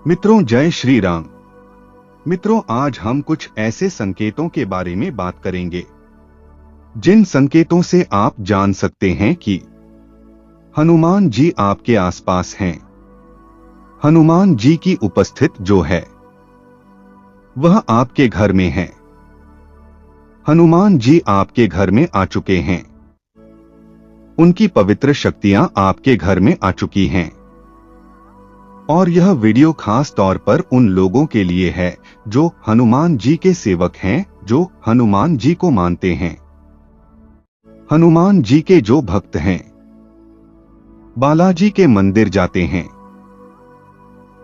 मित्रों, जय श्री राम। मित्रों, आज हम कुछ ऐसे संकेतों के बारे में बात करेंगे जिन संकेतों से आप जान सकते हैं कि हनुमान जी आपके आसपास हैं। हनुमान जी की उपस्थिति जो है वह आपके घर में है। हनुमान जी आपके घर में आ चुके हैं। उनकी पवित्र शक्तियां आपके घर में आ चुकी हैं। और यह वीडियो खास तौर पर उन लोगों के लिए है जो हनुमान जी के सेवक हैं, जो हनुमान जी को मानते हैं, हनुमान जी के जो भक्त हैं, बालाजी के मंदिर जाते हैं,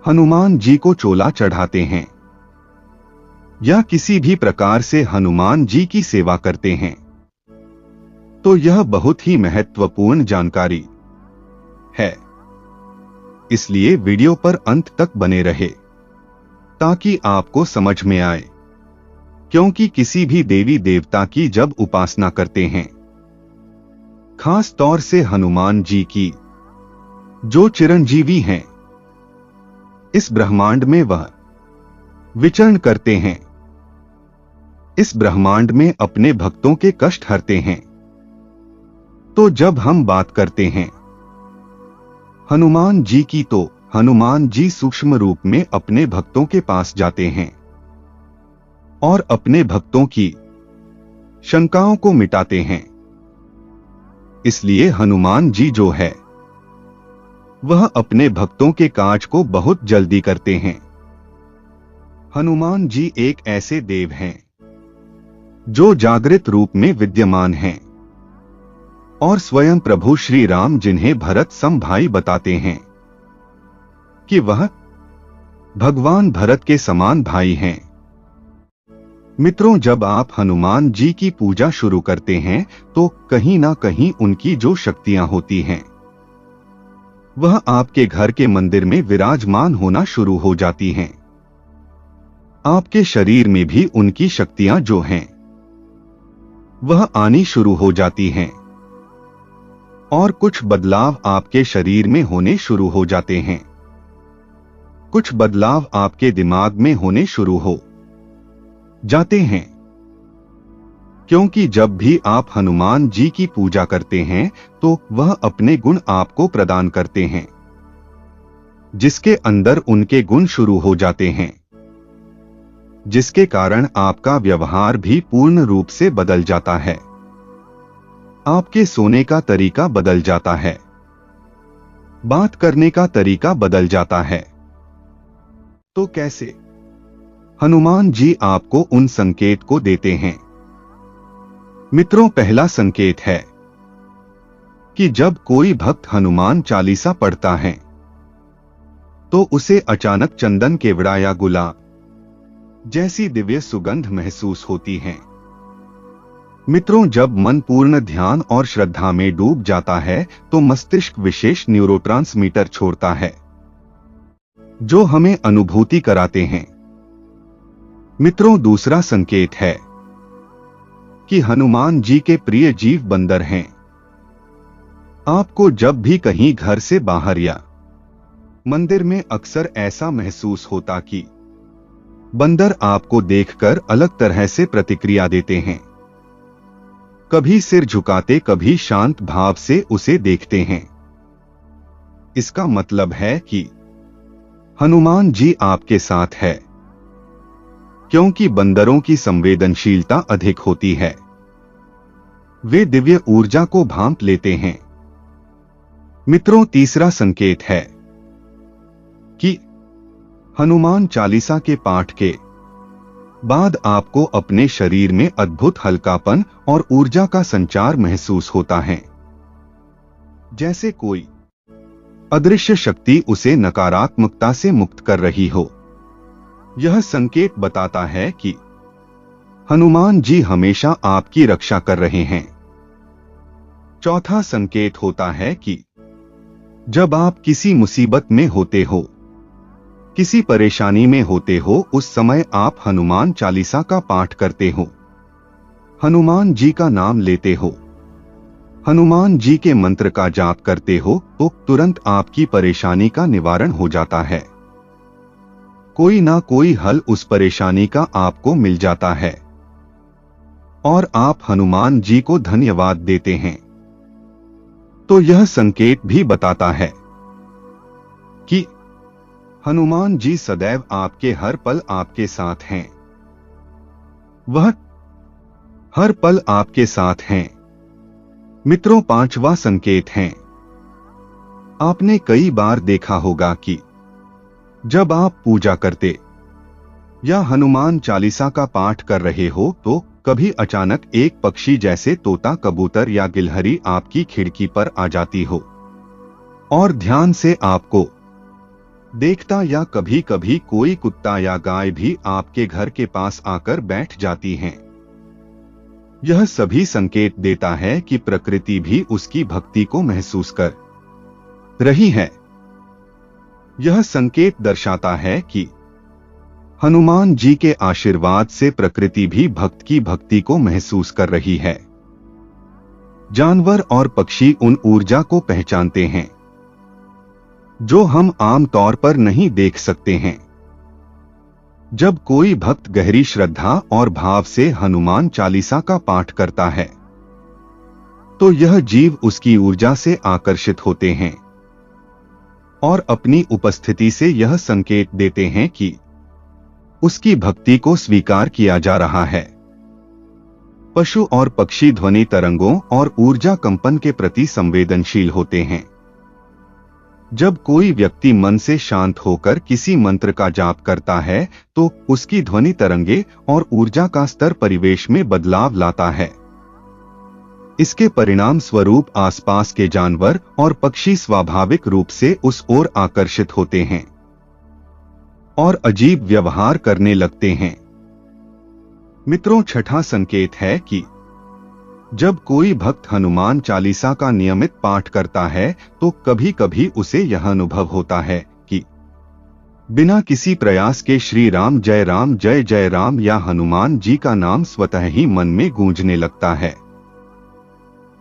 हनुमान जी को चोला चढ़ाते हैं या किसी भी प्रकार से हनुमान जी की सेवा करते हैं। तो यह बहुत ही महत्वपूर्ण जानकारी है, इसलिए वीडियो पर अंत तक बने रहे ताकि आपको समझ में आए। क्योंकि किसी भी देवी देवता की जब उपासना करते हैं, खास तौर से हनुमान जी की, जो चिरंजीवी हैं इस ब्रह्मांड में, वह विचरण करते हैं, इस ब्रह्मांड में अपने भक्तों के कष्ट हरते हैं। तो जब हम बात करते हैं हनुमान जी की, तो हनुमान जी सूक्ष्म रूप में अपने भक्तों के पास जाते हैं और अपने भक्तों की शंकाओं को मिटाते हैं। इसलिए हनुमान जी जो है वह अपने भक्तों के काज को बहुत जल्दी करते हैं। हनुमान जी एक ऐसे देव हैं जो जागृत रूप में विद्यमान हैं और स्वयं प्रभु श्री राम, जिन्हें भरत सम भाई बताते हैं कि वह भगवान भरत के समान भाई हैं। मित्रों, जब आप हनुमान जी की पूजा शुरू करते हैं तो कहीं ना कहीं उनकी जो शक्तियां होती हैं वह आपके घर के मंदिर में विराजमान होना शुरू हो जाती हैं। आपके शरीर में भी उनकी शक्तियां जो हैं वह आनी शुरू हो जाती हैं और कुछ बदलाव आपके शरीर में होने शुरू हो जाते हैं। कुछ बदलाव आपके दिमाग में होने शुरू हो जाते हैं। क्योंकि जब भी आप हनुमान जी की पूजा करते हैं तो वह अपने गुण आपको प्रदान करते हैं, जिसके अंदर उनके गुण शुरू हो जाते हैं, जिसके कारण आपका व्यवहार भी पूर्ण रूप से बदल जाता है। आपके सोने का तरीका बदल जाता है, बात करने का तरीका बदल जाता है। तो कैसे? हनुमान जी आपको उन संकेत को देते हैं। मित्रों, पहला संकेत है कि जब कोई भक्त हनुमान चालीसा पढ़ता है तो उसे अचानक चंदन केवड़ा या गुलाब जैसी दिव्य सुगंध महसूस होती है। मित्रों, जब मन पूर्ण ध्यान और श्रद्धा में डूब जाता है तो मस्तिष्क विशेष न्यूरोट्रांसमीटर छोड़ता है जो हमें अनुभूति कराते हैं। मित्रों, दूसरा संकेत है कि हनुमान जी के प्रिय जीव बंदर हैं। आपको जब भी कहीं घर से बाहर या मंदिर में अक्सर ऐसा महसूस होता कि बंदर आपको देखकर अलग तरह से प्रतिक्रिया देते हैं, कभी सिर झुकाते, कभी शांत भाव से उसे देखते हैं। इसका मतलब है कि हनुमान जी आपके साथ है, क्योंकि बंदरों की संवेदनशीलता अधिक होती है। वे दिव्य ऊर्जा को भांप लेते हैं। मित्रों, तीसरा संकेत है कि हनुमान चालीसा के पाठ के बाद आपको अपने शरीर में अद्भुत हल्कापन और ऊर्जा का संचार महसूस होता है, जैसे कोई अदृश्य शक्ति उसे नकारात्मकता से मुक्त कर रही हो। यह संकेत बताता है कि हनुमान जी हमेशा आपकी रक्षा कर रहे हैं। चौथा संकेत होता है कि जब आप किसी मुसीबत में होते हो, किसी परेशानी में होते हो, उस समय आप हनुमान चालीसा का पाठ करते हो, हनुमान जी का नाम लेते हो, हनुमान जी के मंत्र का जाप करते हो तो तुरंत आपकी परेशानी का निवारण हो जाता है। कोई ना कोई हल उस परेशानी का आपको मिल जाता है और आप हनुमान जी को धन्यवाद देते हैं। तो यह संकेत भी बताता है कि हनुमान जी सदैव आपके हर पल आपके साथ हैं। वह हर पल आपके साथ हैं। मित्रों, पांचवा संकेत है, आपने कई बार देखा होगा कि जब आप पूजा करते या हनुमान चालीसा का पाठ कर रहे हो तो कभी अचानक एक पक्षी जैसे तोता, कबूतर या गिलहरी आपकी खिड़की पर आ जाती हो और ध्यान से आपको देखता, या कभी कभी कोई कुत्ता या गाय भी आपके घर के पास आकर बैठ जाती हैं। यह सभी संकेत देता है कि प्रकृति भी उसकी भक्ति को महसूस कर रही है। यह संकेत दर्शाता है कि हनुमान जी के आशीर्वाद से प्रकृति भी भक्त की भक्ति को महसूस कर रही है। जानवर और पक्षी उन ऊर्जा को पहचानते हैं जो हम आम तौर पर नहीं देख सकते हैं। जब कोई भक्त गहरी श्रद्धा और भाव से हनुमान चालीसा का पाठ करता है तो यह जीव उसकी ऊर्जा से आकर्षित होते हैं और अपनी उपस्थिति से यह संकेत देते हैं कि उसकी भक्ति को स्वीकार किया जा रहा है। पशु और पक्षी ध्वनि तरंगों और ऊर्जा कंपन के प्रति संवेदनशील होते हैं। जब कोई व्यक्ति मन से शांत होकर किसी मंत्र का जाप करता है तो उसकी ध्वनि तरंगे और ऊर्जा का स्तर परिवेश में बदलाव लाता है। इसके परिणाम स्वरूप आसपास के जानवर और पक्षी स्वाभाविक रूप से उस ओर आकर्षित होते हैं और अजीब व्यवहार करने लगते हैं। मित्रों, छठा संकेत है कि जब कोई भक्त हनुमान चालीसा का नियमित पाठ करता है तो कभी कभी उसे यह अनुभव होता है कि बिना किसी प्रयास के श्री राम जय जय राम या हनुमान जी का नाम स्वतः ही मन में गूंजने लगता है,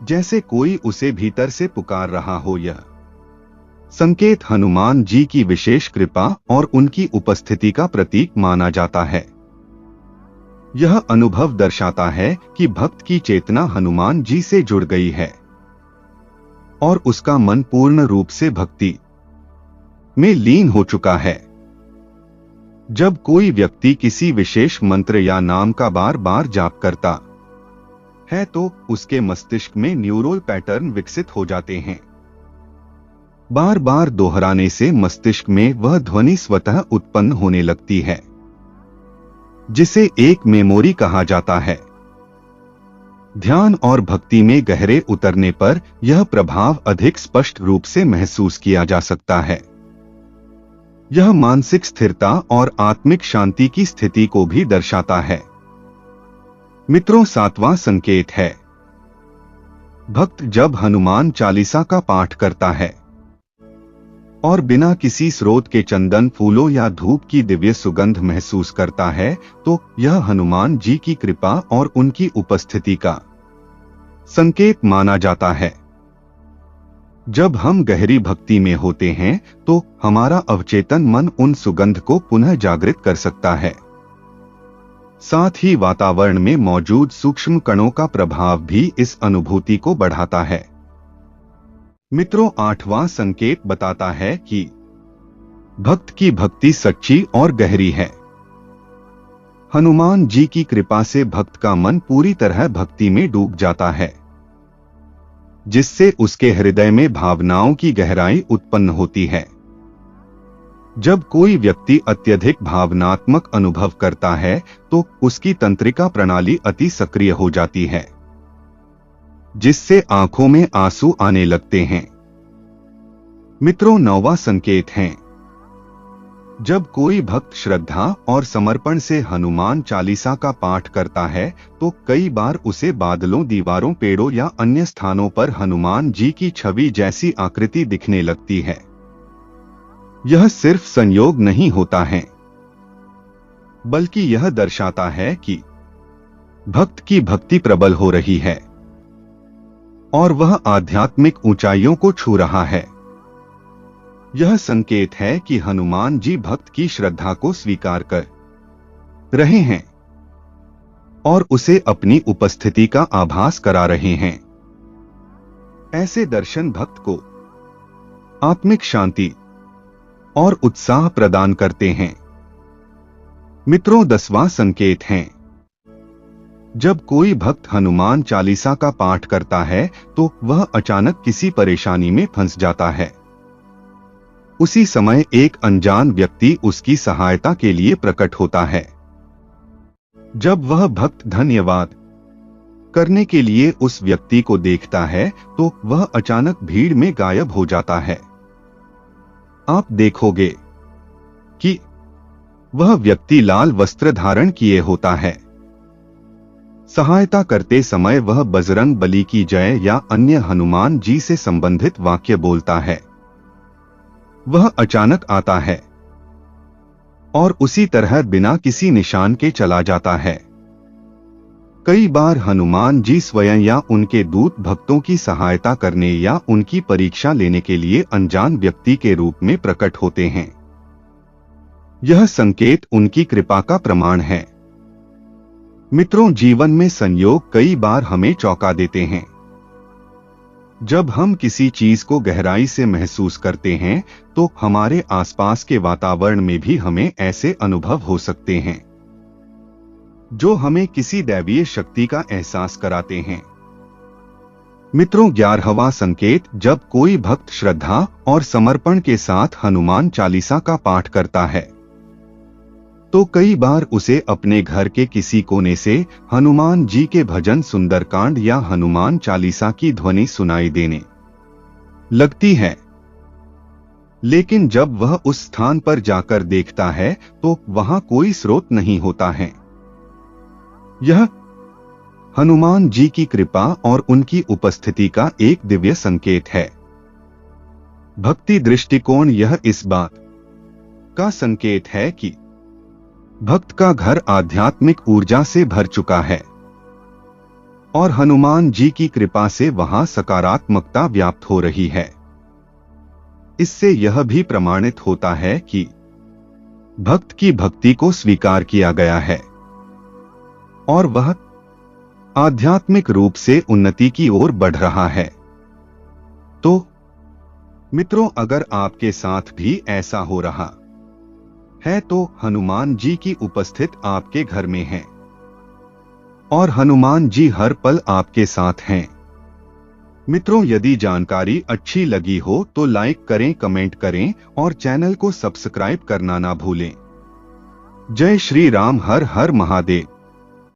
जैसे कोई उसे भीतर से पुकार रहा हो। यह संकेत हनुमान जी की विशेष कृपा और उनकी उपस्थिति का प्रतीक माना जाता है। यह अनुभव दर्शाता है कि भक्त की चेतना हनुमान जी से जुड़ गई है और उसका मन पूर्ण रूप से भक्ति में लीन हो चुका है। जब कोई व्यक्ति किसी विशेष मंत्र या नाम का बार बार जाप करता है तो उसके मस्तिष्क में न्यूरल पैटर्न विकसित हो जाते हैं। बार बार दोहराने से मस्तिष्क में वह ध्वनि स्वतः उत्पन्न होने लगती है, जिसे एक मेमोरी कहा जाता है। ध्यान और भक्ति में गहरे उतरने पर यह प्रभाव अधिक स्पष्ट रूप से महसूस किया जा सकता है। यह मानसिक स्थिरता और आत्मिक शांति की स्थिति को भी दर्शाता है। मित्रों, सातवां संकेत है, भक्त जब हनुमान चालीसा का पाठ करता है और बिना किसी स्रोत के चंदन, फूलों या धूप की दिव्य सुगंध महसूस करता है तो यह हनुमान जी की कृपा और उनकी उपस्थिति का संकेत माना जाता है। जब हम गहरी भक्ति में होते हैं तो हमारा अवचेतन मन उन सुगंध को पुनः जागृत कर सकता है। साथ ही वातावरण में मौजूद सूक्ष्म कणों का प्रभाव भी इस अनुभूति को बढ़ाता है। मित्रों, आठवां संकेत बताता है कि भक्त की भक्ति सच्ची और गहरी है। हनुमान जी की कृपा से भक्त का मन पूरी तरह भक्ति में डूब जाता है, जिससे उसके हृदय में भावनाओं की गहराई उत्पन्न होती है। जब कोई व्यक्ति अत्यधिक भावनात्मक अनुभव करता है तो उसकी तंत्रिका प्रणाली अति सक्रिय हो जाती है, जिससे आंखों में आंसू आने लगते हैं। मित्रों, नौवां संकेत है, जब कोई भक्त श्रद्धा और समर्पण से हनुमान चालीसा का पाठ करता है तो कई बार उसे बादलों, दीवारों, पेड़ों या अन्य स्थानों पर हनुमान जी की छवि जैसी आकृति दिखने लगती है। यह सिर्फ संयोग नहीं होता है, बल्कि यह दर्शाता है कि भक्त की भक्ति प्रबल हो रही है और वह आध्यात्मिक ऊंचाइयों को छू रहा है। यह संकेत है कि हनुमान जी भक्त की श्रद्धा को स्वीकार कर रहे हैं और उसे अपनी उपस्थिति का आभास करा रहे हैं। ऐसे दर्शन भक्त को आत्मिक शांति और उत्साह प्रदान करते हैं। मित्रों, 10वां संकेत है, जब कोई भक्त हनुमान चालीसा का पाठ करता है तो वह अचानक किसी परेशानी में फंस जाता है। उसी समय एक अनजान व्यक्ति उसकी सहायता के लिए प्रकट होता है। जब वह भक्त धन्यवाद करने के लिए उस व्यक्ति को देखता है तो वह अचानक भीड़ में गायब हो जाता है। आप देखोगे कि वह व्यक्ति लाल वस्त्र धारण किए होता है। सहायता करते समय वह बजरंग बली की जय या अन्य हनुमान जी से संबंधित वाक्य बोलता है। वह अचानक आता है और उसी तरह बिना किसी निशान के चला जाता है। कई बार हनुमान जी स्वयं या उनके दूत भक्तों की सहायता करने या उनकी परीक्षा लेने के लिए अनजान व्यक्ति के रूप में प्रकट होते हैं। यह संकेत उनकी कृपा का प्रमाण है। मित्रों, जीवन में संयोग कई बार हमें चौंका देते हैं। जब हम किसी चीज को गहराई से महसूस करते हैं तो हमारे आसपास के वातावरण में भी हमें ऐसे अनुभव हो सकते हैं जो हमें किसी दैवीय शक्ति का एहसास कराते हैं। मित्रों, 11वां संकेत, जब कोई भक्त श्रद्धा और समर्पण के साथ हनुमान चालीसा का पाठ करता है तो कई बार उसे अपने घर के किसी कोने से हनुमान जी के भजन सुंदरकांड या हनुमान चालीसा की ध्वनि सुनाई देने लगती है। लेकिन जब वह उस स्थान पर जाकर देखता है तो वहां कोई स्रोत नहीं होता है। यह हनुमान जी की कृपा और उनकी उपस्थिति का एक दिव्य संकेत है। भक्ति दृष्टिकोण, यह इस बात का संकेत है कि भक्त का घर आध्यात्मिक ऊर्जा से भर चुका है और हनुमान जी की कृपा से वहां सकारात्मकता व्याप्त हो रही है। इससे यह भी प्रमाणित होता है कि भक्त की भक्ति को स्वीकार किया गया है और वह आध्यात्मिक रूप से उन्नति की ओर बढ़ रहा है। तो मित्रों, अगर आपके साथ भी ऐसा हो रहा है तो हनुमान जी की उपस्थित आपके घर में है और हनुमान जी हर पल आपके साथ हैं। मित्रों, यदि जानकारी अच्छी लगी हो तो लाइक करें, कमेंट करें और चैनल को सब्सक्राइब करना ना भूलें। जय श्री राम। हर हर महादेव।